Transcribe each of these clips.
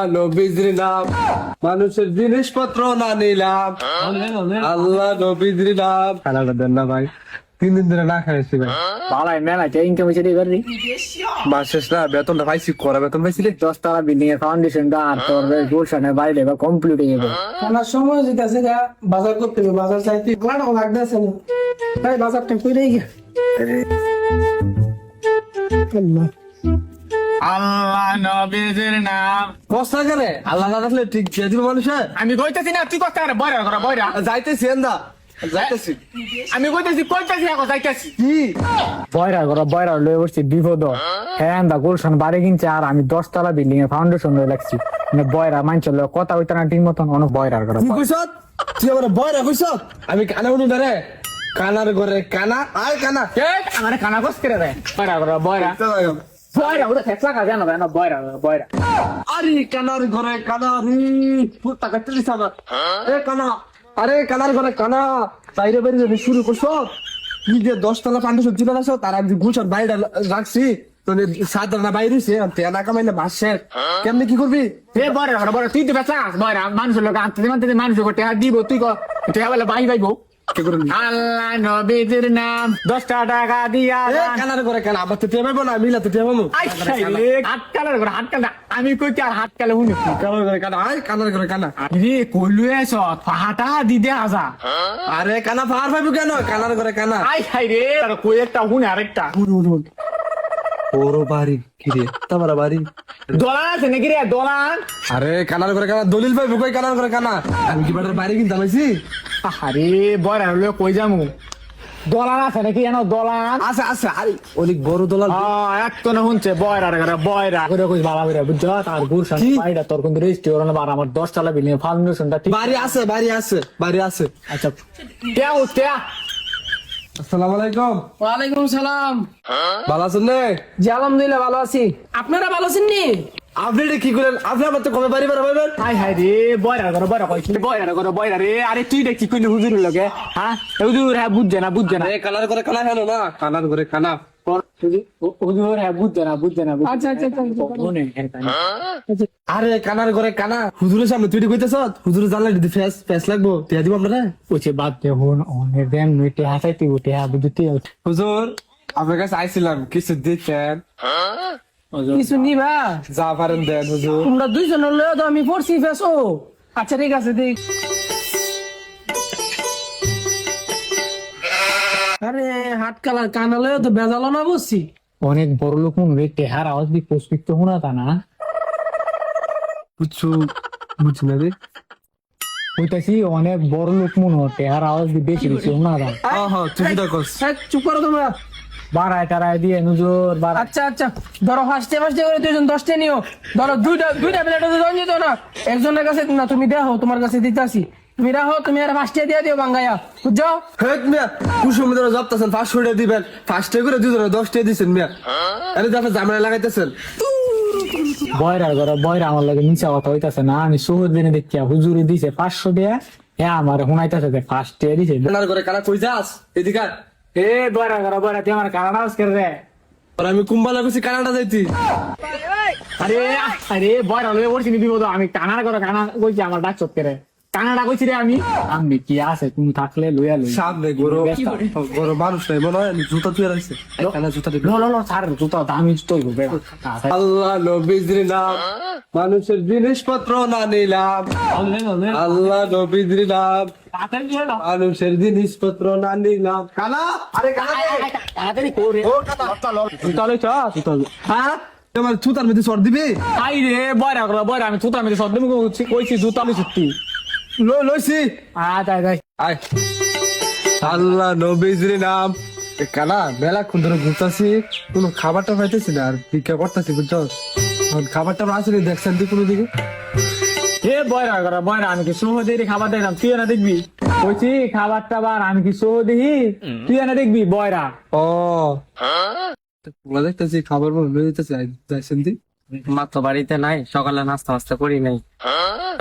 আল্লাহ নবীজির নাম মানুষের জিনিসপত্র না নিলাম। আল্লাহ নবীজির নাম খানাটা দেন না ভাই, 3 দিন ধরে না খাইছি ভাই। বালাই মেলা ইনকাম হয়েছে রে করবি মাস শেষ না, বেতনটা পাইছি, করা বেতন পাইছি রে। 10 তলা বিল্ডিং এর ফাউন্ডেশনটা আর তোর গুলশানের বাড়িটা এবার কমপ্লিট হয়ে যাবে। আমার সময় যেতেছে গা, বাজার করতে হবে, বাজার চাইতে ভালো লাগতেছে না তাই বাজারটা কইরেই গে। আল্লাহ আল্লাহ নবীজির নাম কষ্ট করে আল্লাহ না রাখলে ঠিক দিয়ে দিব মানুষের। আমি কইতেছি না তুই কষ্ট করে বয়রা করা বয়রা যাইতেছি এন্দা যাইতেছি। আমি কইতেছি এখন যাইতেছি কি বয়রা লয়ে বসছি বিপদ। হ্যাঁ দা গুলশান বাড়ি কিনছে আর আমি 10 তলা বিল্ডিং এর ফাউন্ডেশন লয়ে লাগছি। মানে বয়রা মানছিল কথা হইতা না ঠিক মতন অনেক বয়রা করা। তুই কইছ তুই আমার বয়রা কইছ, আমি কানা উঠু না রে। কানার ঘরে কানা আয় কানা আমার কানা কস করে রে বয়রা করা বয়রা ওটা ফেসলা কাজে না না বয়রা আরে কানার ঘরে কানা রে পুতা কাটলি সাবা। এ কানা, আরে কানার ঘরে কানা বাইরে বাইরে যদি শুরু করছ কি যে 10 তলা ফাউন্ডেশন ছিল না, তার আমি গুছার বাইরে রাখছি তো সাধারণ বাইরে হইছে তেনা কামাইলে মাসের কেমনে কি করবি? এ বয়রা তুই তো ফেসলা কাজ বয়রা মানুষের লোক আনতে মানুষের কোটে দিব তুই ক বলে ভাইবো কি করবি? আল্লাহ নবীজির নাম 10 টাকা দিয়া কানার ঘরে কানা আমার তো টেমাইবো না, মিলা তো টেমাবো। হাতকালের ঘরে হাতকাল আমি কই আর হাতকালে শুনি কানার ঘরে কানা আয় কানার ঘরে কানা। রে কইলু এস পাহাটা দি দে আজা আরে কানা ফার পাইবো কেন? কানার ঘরে কানা। আই হাই রে আর কই একটা শুনে আরেকটা ওরো বাড়ি কি রে তোমার বাড়ি? দলান আছে নাকি রে দলান? আরে কানার ঘরে কানা দলিল পাইবো কই? কানার ঘরে কানা আমি কি বাড়ির বাড়ি কিনতে পাইছি? আরে বয়রা হলো কই যামু দলান আছে নাকি জানো দলান আছে আছে আরে অনেক বড় দলাল। এক না শুনছে বয়রা রে বয়রা করে কই ভালো করে বুঝছ তার গুরশান বাইটা তোর কোন রেজিস্ট্রি না বার আমার 10 তলা বিল্ডিং ফাউন্ডেশনটা ঠিক বাড়ি আছে বাড়ি আছে বাড়ি আছে। আচ্ছা কে আসসালামু আলাইকুম। ওয়ালাইকুম সালাম। ভালো আছেন রে? জি আলহামদুলিল্লাহ ভালো আছি। আপনারা ভালো আছেন নি? আপনি এটা কি করেন? আপনি আমার তো কবে বাড়ি বাড়াবেন? হাই হাই রে বয়রা কইছি বয়রা রে আরে তুই দেখি কইলে হুজুরের লগে হ্যাঁ হুজুর হ্যাঁ বুঝছে না এ কানার ঘরে কানা হেলো না, কানার ঘরে কানা। হুজুর হ্যাঁ বুঝছে না আচ্ছা আচ্ছা মনে আরে কানার ঘরে কানা হুজুরের সামনে তুই কইতেছ? হুজুর জানলে যদি ফেস লাগবো টিয়া দিব আপনারা। ওছে বাদ দে হন অনেক দেন মিটে হাসাইতে উঠে হ্যাঁ বুঝতে হুজুর আপনার কাছে আইছিলাম কিছু দিতেন? কিছু নিবা? যা পারেন দেন হুজুর। তোমরা দুইজন লয়ে তো আমি পড়ছি ফেসো। আচ্ছা ঠিক আছে দেখ। আরে হাত কালার কানা লয়ে তো বেজালো না বসছি। অনেক বড় লোক মন রে টেহার আওয়াজ দি পুষ্পিত শোনা তা না কিছু বুঝছি না রে। কইতাছি অনেক বড় লোক মন টেহার আওয়াজ দি বেশি বেশি শোনা তা হ্যাঁ তুই দা কস। চুপ করো তোমরা। বাড়ায় টারায় দিয়ে নুজুর বাড়ায় আচ্ছা আচ্ছা ধরো ফার্স্টে করে দুইজন 10টা নিও। ধরো দুইটা প্লেট দন দিত না একজনের কাছে না, তুমি দেখো তোমার কাছে দিতাছি, তুমি রাখো, তুমি আর 5টা দিয়ে দিও বাঙ্গাইয়া বুঝছো? হেট মিয়া কুসুম ধরে জবতাছেন 500 টাকা দিবেন, 5টা করে দুজনে 10 টাকা দিছেন মিয়া। আরে দেখো জামালা লাগাইতেছেন। বয়রা আমার লাগে নিচা কথা হইতাছে না আমি শহর দিনে দেখি হুজুরি দিছে 500 দেয়া হ্যাঁ আমার শুনাইতাছে যে 5টা দিছে কানার ঘরে কানা কই যাস? এদিকে আয়। এ বয়রা তুই আমার কানা নাচ করে রে আর আমি কুম্বালা কইছি কানাডা যাইতি। আরে বয়রা লয়ে পড়ছি বিপদ আমি কানার করে কানা কইছি আমার ডাক চট করে কানাডা কইছি রে আমি কি আছে তুমি থাকলে লইয়া লই সামনে গরো মানুষ নাই মনে হয়, আমি জুতা তুই রাখছে কানা জুতা দিবে। লো স্যার জুতা দামি জুতোই গো বেড়া আল্লাহ নবীজির নাম মানুষের জিনিসপত্র না নিলাম। আল্লাহ নবীজির নাম মানুষের জিনিসপত্র না নিলাম। কানা আরে কানা তাড়াতাড়ি করে জুতা লইছ হ্যাঁ তোমার জুতার মধ্যে সর দিবি। আই রে বয়রা আমি জুতা আমি সব কইছি জুতা লই সত্যি লইছি তাই আয়। আল্লাহ নবীজির নাম এ কানা মেলা কোন ধরে ঘুরতাছি, কোনো খাবারটা পাইতেছি না আর ভিক্ষা করতেছি বুঝছো। খাবারটা আসলে দেখছেন তুই কোনো দিকে? এ বয়রা আমি কি সোহ দেখি খাবার দেখলাম তুই না দেখবি কইছি খাবার টাবার আমি কি সোহ দেখি তুই না দেখবি বয়রা ও দেখতেছি খাবার লয়ে যেতেছি যাইছেন তুই? মা তো বাড়িতে নাই, সকালে নাস্তা মাস্তা করি নাই,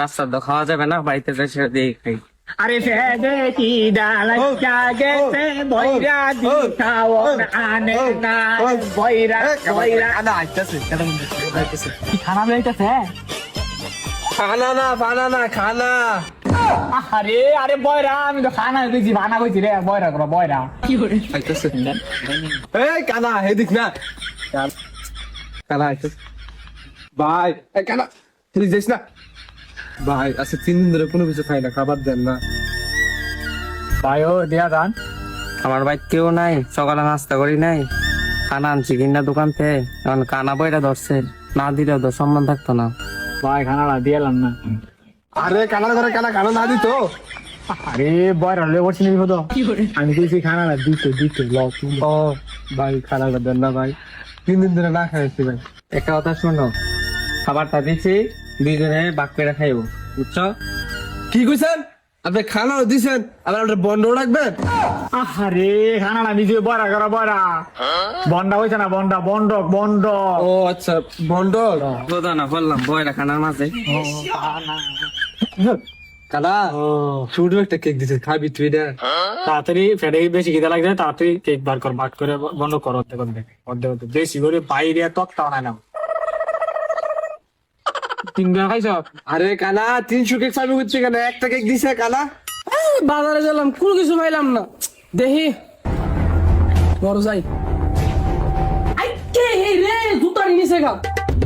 রাস্তা তো খাওয়া যাবে না, বাড়িতে যাই সেটা দিয়ে খাই। আরে সে দেখি ডালা গেছে বয়রা দি খাও আনে না বয়রা আনা আইতাছে কি খারাপ লাগতেছে খানা না বানানা খানা। আরে আরে বয়রা আমি তো খানা কইছি বানা কইছি রে বয়রা করো বয়রা আইতাছে এই কানা হেদিক না কানা আইতাছে ভাই এই কানা তুই যাইস না ভাই আচ্ছা 3 দিন ধরে কোনো কিছু খাই না খাবার দেন না ভাই ও দিয়া দান আমার বাইক কেউ নাই, সকালে নাস্তা করি নাই, খানা আনছি কিনা দোকান থেকে, এখন কানা বইটা ধরছে, না দিলেও তো সম্মান থাকতো না। ভাই খানাটা দিলাম না আরে কানার ঘরে কানা কানা না দিত আরে বয়রা লয়ে বসছি নিবি তো আমি কইছি খানাটা দিতে লও তুমি ও ভাই খানাটা দেন না ভাই 3 দিন ধরে না খাইছি ভাই একটা কথা শোনো, খাবারটা দিচ্ছি দুইজনে বাক করে খাইবো, বুঝছো? কি কইছেন আপনি খানাও দিছেন আবার ওটা বন্ধ রাখবেন আরে খানাটা দিছে বয়রা করো বয়রা বন্ডা হইছে না বন্ডা বন্ডক বন্ড ও আচ্ছা বন্ধ বোঝা না বললাম বইটা খানার মাঝে। কানা শুধু একটা কেক দিছে খাবি তুই না তাড়াতাড়ি ফেটে বেশি খিদে লাগছে তাড়াতাড়ি কেক বার কর বাট করে বন্ধ কর অর্ধেক অর্ধেক বেশি করে বাইরে তকটাও নাই না তিনজন খাইছ আরে কানা 300 কেক খাবি হচ্ছে কেন একটা কেক দিছে কানা বাজারে গেলাম কোনো কিছু পাইলাম না, দেখি বড় যাই হে রে জুতা নিছে গা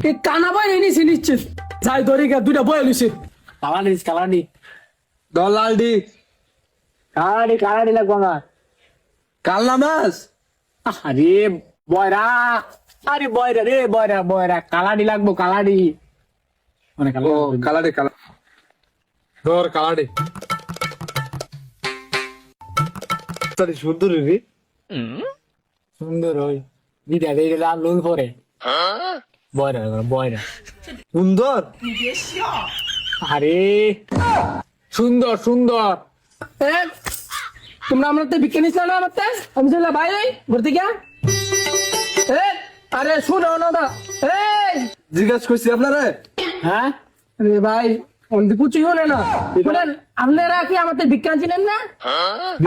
এই কানা ভাই নিছে নিচ্ছে যাই ধরি গা দুইটা বয়ে লিছে কালাডি দলালডি কালাডি লাগবো না কাল্লা মাছ আরে বয়রা আরে বয়রা রে বয়রা বয়রা কালাডি লাগবো কালাডি মানে ও কালাডে কালা দর কালাডে তারি সুন্দর রে সুন্দর ওই দিদা দিদা লাল লোন পরে বয়রা বয়রা সুন্দর আরে সুন্দর সুন্দর এ তোমরা আমার তো বিজ্ঞানী ছিল না আমার আমি ছিল ভাই ঘুরতে গিয়া এ আরে শুনো না দা এই জিজ্ঞাসা করছি আপনারে হ্যাঁ আরে ভাই অন্দি কুচি হলে না শুনেন আপনারা কি আমাদের বিজ্ঞান ছিলেন না?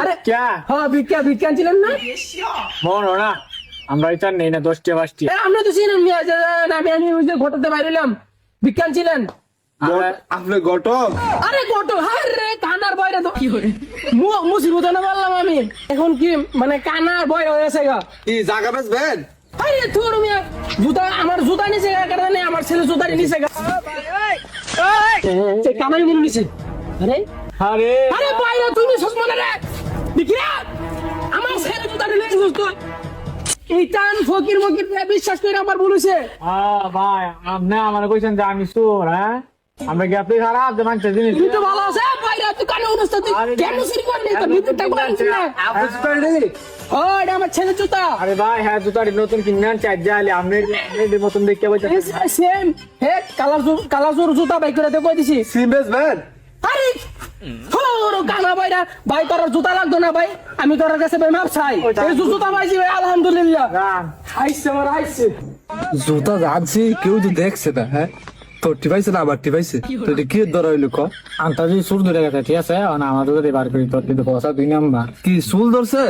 আরে ক্যা হ্যাঁ বিজ্ঞান ছিলেন না? মনো না আমরা এটা নেই না 10টা 5টা এ আপনি তো ছিলেন মিয়া আমি ওই যে ঘটাতে বাইরেলাম বিজ্ঞান ছিলেন আপনি ঘটক আরে গটো আরে কানার বয়রা তো কি করে মুসিবত না বললাম আমি এখন কি মানে কানার বয় হয়েছে গা কি জায়গা বেচবেন আরে তোর মিয়া জুতা আমার জুতা নিছে গা কারণে আমার ছেলে জুতা নিছে গা এই কামাই মনে নিছে আরে আরে আরে বাইরে তুমি সুসমনে রে দেখিরা আমার ছেলে জুতা নিছে দোস্ত এই টান ফকির মকির বিশ্বাস করে আমার বলেছে ভাই আপনি আমার কইছেন যে আমি চোর হ্যাঁ আমরা কি আপনি খারাপ যে মানুষের জিনিস তুমি তো ভালো আছে বাইরে তুই কানে অনুষ্ঠান তুই কেন সিরি করলি তো ভিতরটা বলছিস না ও এটা আমার ছেলে জুতা আরে ভাই হ্যাঁ জুতারি নতুন কিনে আনছি আজ যাইলে আপনি মতন দেখতে পাইছেন সেম হে কালার জুতা বাই করে দে কই দিছি সিম বেচবেন আরে তোর কানা বাইরা ভাই তোর জুতা লাগতো না ভাই আমি তোর কাছে ভাই মাপ চাই এই জুতা পাইছি ভাই আলহামদুলিল্লাহ হাইছে আমার হাইছে জুতা জানছি কেউ তো দেখছে না হ্যাঁ তোর টিপাইছে না আবার টিপাইছে তো এটা কি ধরা হইলো ক আন্তা যদি সুর ধরে গেছে ঠিক আছে না আমাদের যদি বার করি তোর কিন্তু পয়সা 2 নাম্বার কি চুল ধরছে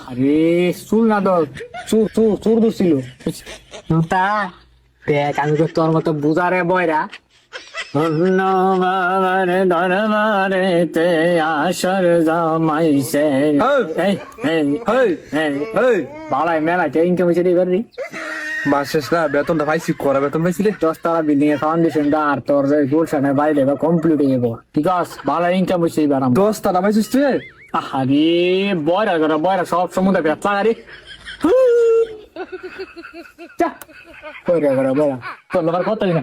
আরে চুল না ধর চুর ধরছিল তা দেখ আমি তো তোর মতো বুঝারে বয়রা দরবারেতে আসর জমাইছে এই এই হেই এই হেই বালাই মেলাতে ইনকাম হয়েছে রে এবার মাস শেষ না বেতনটা পাইছি করা বেতন পাইছিলি 10 তলা বিল্ডিং এর ফাউন্ডেশন আর তোর যে গুলশানের বাইরে বা কমপ্লিট হয়ে যাবো ঠিক আছে ভালো ইনকাম হয়েছে এবার আমার 10 টাকা পাইছিস তুই আরে বয়রা সব সমুদ্রে ব্যবসা গাড়ি বয়রা তোর লোকের কত দিন